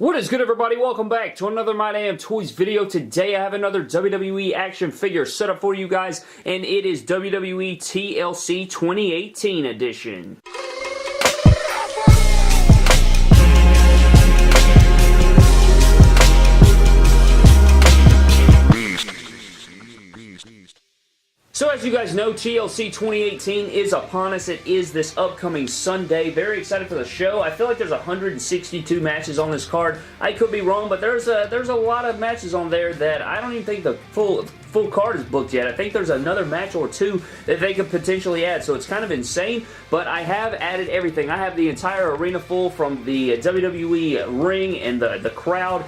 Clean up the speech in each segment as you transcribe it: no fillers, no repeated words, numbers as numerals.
What is good, everybody? Welcome back to another My Damn Toys video. Today I have another WWE action figure set up for you guys, and it is WWE TLC 2018 edition. So as you guys know, TLC 2018 is upon us. It is this upcoming Sunday. Very excited for the show. I feel like there's 162 matches on this card. I could be wrong, but there's a lot of matches on there that I don't even think the full card is booked yet. I think there's another match or two that they could potentially add, so it's kind of insane, but I have added everything. I have the entire arena full from the WWE ring and the crowd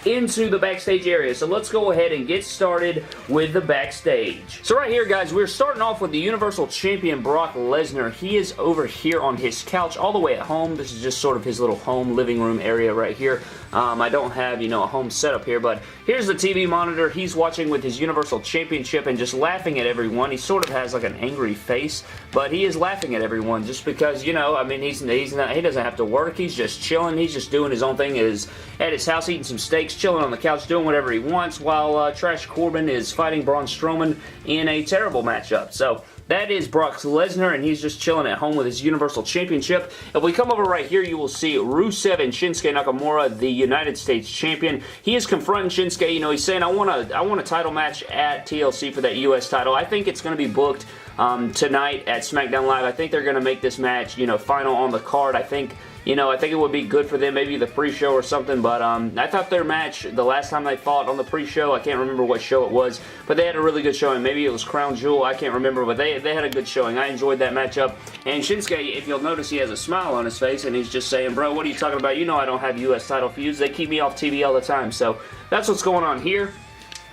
into the backstage area. So let's go ahead and get started with the backstage. So right here, guys, we're starting off with the Universal Champion Brock Lesnar. He is over here on his couch all the way at home. This is just sort of his little home living room area right here. I don't have, a home setup here, but here's the TV monitor. He's watching with his Universal Championship and just laughing at everyone. He sort of has like an angry face, but he is laughing at everyone just because, he doesn't have to work. He's just chilling. He's just doing his own thing at his house, eating some steaks, chilling on the couch, doing whatever he wants, while Trash Corbin is fighting Braun Strowman in a terrible matchup. So that is Brock Lesnar, and he's just chilling at home with his Universal Championship. If we come over right here, you will see Rusev and Shinsuke Nakamura, the United States Champion. He is confronting Shinsuke. He's saying, I want a title match at TLC for that U.S. title. I think it's going to be booked tonight at SmackDown Live. I think they're going to make this match, final on the card. I think it would be good for them, maybe the pre-show or something, but I thought their match, the last time they fought on the pre-show, I can't remember what show it was, but they had a really good showing. Maybe it was Crown Jewel, I can't remember, but they had a good showing. I enjoyed that matchup, and Shinsuke, if you'll notice, he has a smile on his face, and he's just saying, bro, what are you talking about? I don't have U.S. title feuds. They keep me off TV all the time, so that's what's going on here.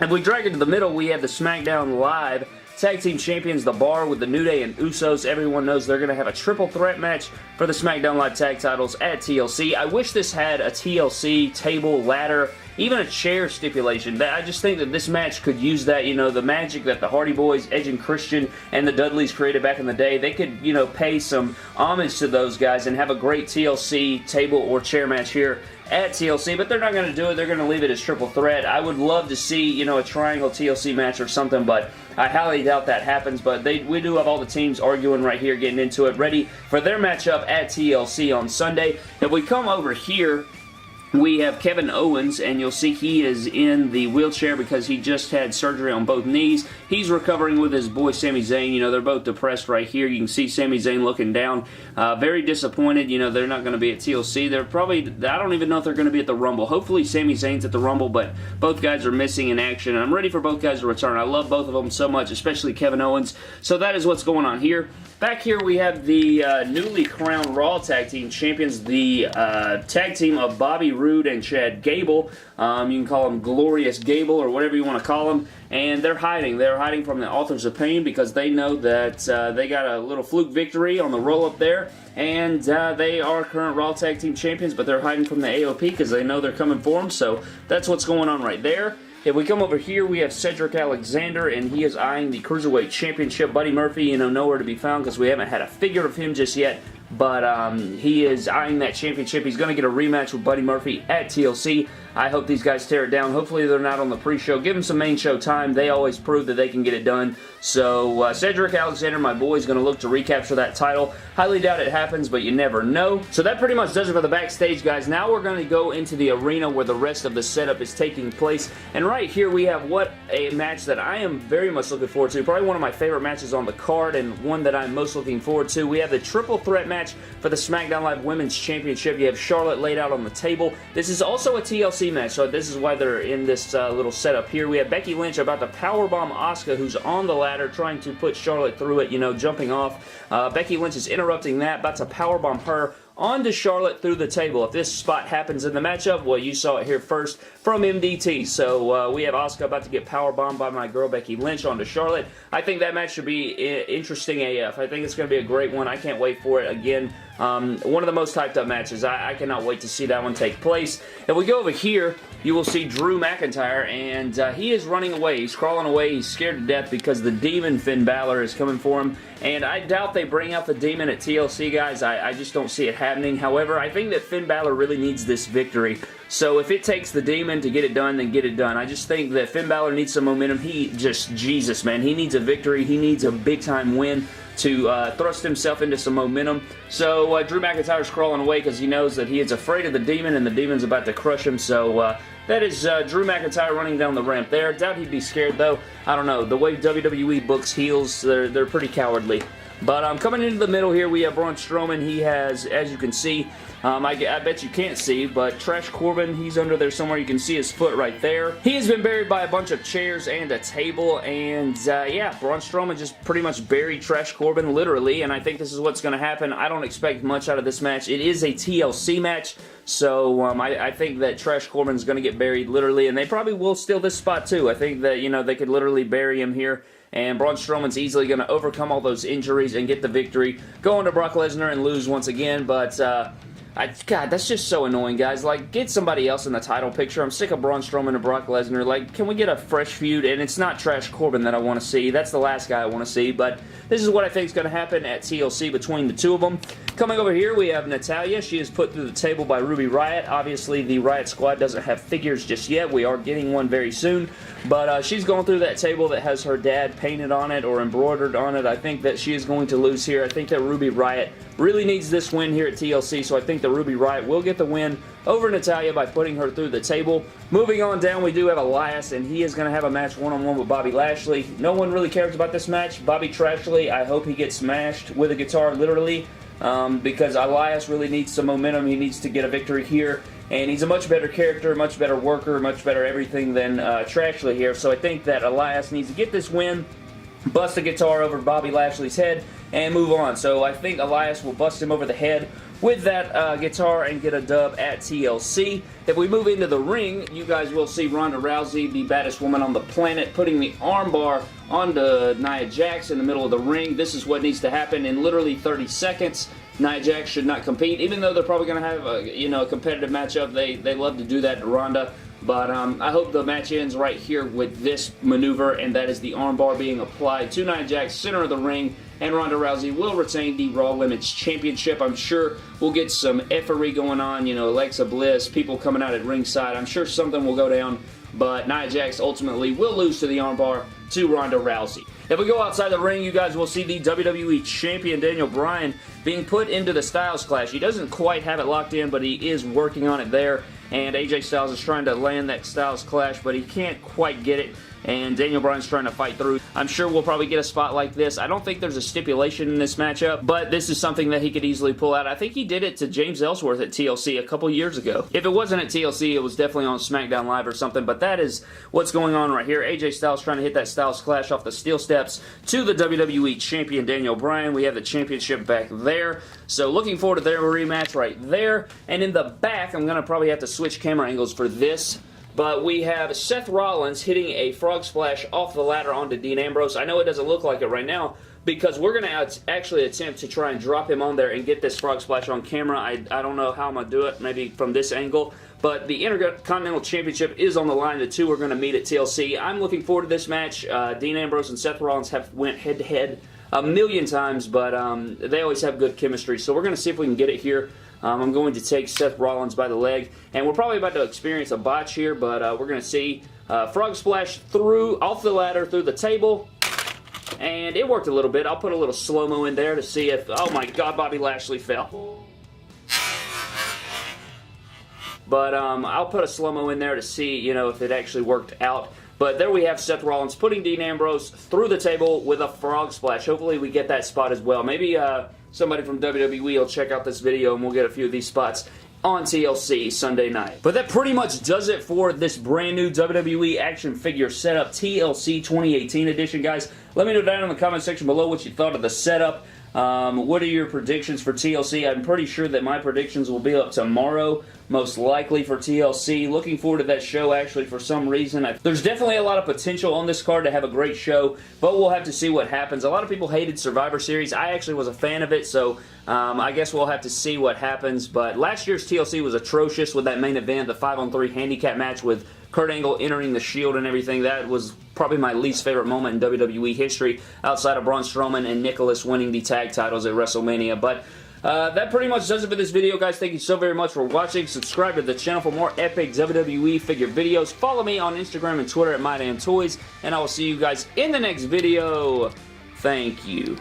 If we drag it to the middle, we have the SmackDown Live Tag Team Champions, The Bar, with the New Day and Usos. Everyone knows they're going to have a triple threat match for the SmackDown Live Tag titles at TLC. I wish this had a TLC table, ladder, even a chair stipulation. I just think that this match could use that, the magic that the Hardy Boys, Edge and Christian, and the Dudleys created back in the day. They could, pay some homage to those guys and have a great TLC table or chair match here at TLC, but they're not going to do it. They're going to leave it as triple threat. I would love to see, a triangle TLC match or something, but I highly doubt that happens. But we do have all the teams arguing right here, getting into it, ready for their matchup at TLC on Sunday. If we come over here, we have Kevin Owens, and you'll see he is in the wheelchair because he just had surgery on both knees. He's recovering with his boy Sami Zayn. They're both depressed right here. You can see Sami Zayn looking down. Very disappointed. They're not going to be at TLC. They're probably, I don't even know if they're going to be at the Rumble. Hopefully Sami Zayn's at the Rumble, but both guys are missing in action, and I'm ready for both guys to return. I love both of them so much, especially Kevin Owens. So that is what's going on here. Back here we have the newly crowned Raw Tag Team Champions, the tag team of Bobby Roode and Chad Gable. You can call them Glorious Gable or whatever you want to call them. And they're hiding. They're hiding from the Authors of Pain because they know that they got a little fluke victory on the roll-up there. And they are current Raw Tag Team Champions, but they're hiding from the AOP because they know they're coming for them. So that's what's going on right there. If we come over here, we have Cedric Alexander, and he is eyeing the Cruiserweight Championship. Buddy Murphy, nowhere to be found because we haven't had a figure of him just yet. But he is eyeing that championship. He's going to get a rematch with Buddy Murphy at TLC. I hope these guys tear it down. Hopefully they're not on the pre-show. Give them some main show time. They always prove that they can get it done. So Cedric Alexander, my boy, is going to look to recapture that title. Highly doubt it happens, but you never know. So that pretty much does it for the backstage, guys. Now we're going to go into the arena where the rest of the setup is taking place. And right here we have what a match that I am very much looking forward to. Probably one of my favorite matches on the card and one that I'm most looking forward to. We have the triple threat match for the SmackDown Live Women's Championship. You have Charlotte laid out on the table. This is also a TLC match, so this is why they're in this little setup here. We have Becky Lynch about to powerbomb Asuka, who's on the ladder trying to put Charlotte through it, jumping off. Becky Lynch is interrupting that, about to powerbomb her onto Charlotte through the table. If this spot happens in the matchup, well, you saw it here first from MDT. So we have Asuka about to get powerbombed by my girl Becky Lynch onto Charlotte. I think that match should be interesting AF. I think it's going to be a great one. I can't wait for it. Again, one of the most hyped up matches. I cannot wait to see that one take place. If we go over here, you will see Drew McIntyre, and he is running away. He's crawling away. He's scared to death because the Demon Finn Balor is coming for him, and I doubt they bring out the Demon at TLC, guys. I just don't see it happening. However, I think that Finn Balor really needs this victory So if it takes the Demon to get it done, then get it done. I just think that Finn Balor needs some momentum. Jesus, man, he needs a victory. He needs a big-time win to thrust himself into some momentum. So Drew McIntyre's crawling away because he knows that he is afraid of the Demon, and the Demon's about to crush him. So that is Drew McIntyre running down the ramp there. Doubt he'd be scared, though. I don't know. The way WWE books heels, they're pretty cowardly. But coming into the middle here, we have Braun Strowman. He has, as you can see, I bet you can't see, but Trash Corbin, he's under there somewhere. You can see his foot right there. He has been buried by a bunch of chairs and a table, and yeah, Braun Strowman just pretty much buried Trash Corbin, literally, and I think this is what's going to happen. I don't expect much out of this match. It is a TLC match, so I think that Trash Corbin's going to get buried, literally, and they probably will steal this spot, too. I think that, you know, they could literally bury him here. And Braun Strowman's easily going to overcome all those injuries and get the victory, go into Brock Lesnar and lose once again, but God, that's just so annoying, guys. Like, get somebody else in the title picture. I'm sick of Braun Strowman and Brock Lesnar. Like, can we get a fresh feud? And it's not Trash Corbin that I want to see. That's the last guy I want to see, but this is what I think is going to happen at TLC between the two of them. Coming over here, we have Natalya. She is put through the table by Ruby Riott. Obviously, the Riott Squad doesn't have figures just yet. We are getting one very soon, but she's going through that table that has her dad painted on it or embroidered on it. I think that she is going to lose here. I think that Ruby Riott really needs this win here at TLC, so I think that Ruby Riott will get the win over Natalya by putting her through the table. Moving on down, we do have Elias, and he is going to have a match one-on-one with Bobby Lashley. No one really cares about this match. Bobby Trashley, I hope he gets smashed with a guitar, literally, because Elias really needs some momentum. He needs to get a victory here, and he's a much better character, much better worker, much better everything than Trashley here, so I think that Elias needs to get this win, bust a guitar over Bobby Lashley's head, and move on. So I think Elias will bust him over the head with that guitar and get a dub at TLC. If we move into the ring, you guys will see Ronda Rousey, the baddest woman on the planet, putting the armbar onto Nia Jax in the middle of the ring. This is what needs to happen in literally 30 seconds. Nia Jax should not compete, even though they're probably going to have a competitive matchup. They love to do that to Ronda. But I hope the match ends right here with this maneuver, and that is the armbar being applied to Nia Jax, center of the ring, and Ronda Rousey will retain the Raw Women's Championship. I'm sure we'll get some effery going on, Alexa Bliss, people coming out at ringside. I'm sure something will go down, but Nia Jax ultimately will lose to the armbar to Ronda Rousey. If we go outside the ring, you guys will see the WWE Champion Daniel Bryan being put into the Styles Clash. He doesn't quite have it locked in, but he is working on it there. And AJ Styles is trying to land that Styles Clash, but he can't quite get it. And Daniel Bryan's trying to fight through. I'm sure we'll probably get a spot like this. I don't think there's a stipulation in this matchup, but this is something that he could easily pull out. I think he did it to James Ellsworth at TLC a couple years ago. If it wasn't at TLC, it was definitely on SmackDown Live or something, but that is what's going on right here. AJ Styles trying to hit that Styles Clash off the steel steps to the WWE Champion Daniel Bryan. We have the championship back there. So looking forward to their rematch right there. And in the back, I'm going to probably have to switch camera angles for this. But we have Seth Rollins hitting a frog splash off the ladder onto Dean Ambrose. I know it doesn't look like it right now because we're going to actually attempt to try and drop him on there and get this frog splash on camera. I don't know how I'm going to do it, maybe from this angle. But the Intercontinental Championship is on the line. The two are going to meet at TLC. I'm looking forward to this match. Dean Ambrose and Seth Rollins have went head-to-head a million times, but they always have good chemistry. So we're going to see if we can get it here. I'm going to take Seth Rollins by the leg, and we're probably about to experience a botch here, but we're going to see frog splash off the ladder, through the table, and it worked a little bit. I'll put a little slow-mo in there to see if, oh my God, Bobby Lashley fell. But I'll put a slow-mo in there to see, if it actually worked out. But there we have Seth Rollins putting Dean Ambrose through the table with a frog splash. Hopefully we get that spot as well. Maybe somebody from WWE will check out this video and we'll get a few of these spots on TLC Sunday night. But that pretty much does it for this brand new WWE action figure setup TLC 2018 edition, guys. Let me know down in the comment section below what you thought of the setup. What are your predictions for TLC? I'm pretty sure that my predictions will be up tomorrow, most likely for TLC. Looking forward to that show, actually, for some reason. There's definitely a lot of potential on this card to have a great show, but we'll have to see what happens. A lot of people hated Survivor Series. I actually was a fan of it, so I guess we'll have to see what happens. But last year's TLC was atrocious with that main event, the 5-on-3 handicap match with Kurt Angle entering the Shield and everything. That was probably my least favorite moment in WWE history, outside of Braun Strowman and Nicholas winning the tag titles at WrestleMania. But That pretty much does it for this video, guys. Thank you so very much for watching. Subscribe to the channel for more epic WWE figure videos. Follow me on Instagram and Twitter at MyDamnToys, and I will see you guys in the next video. Thank you.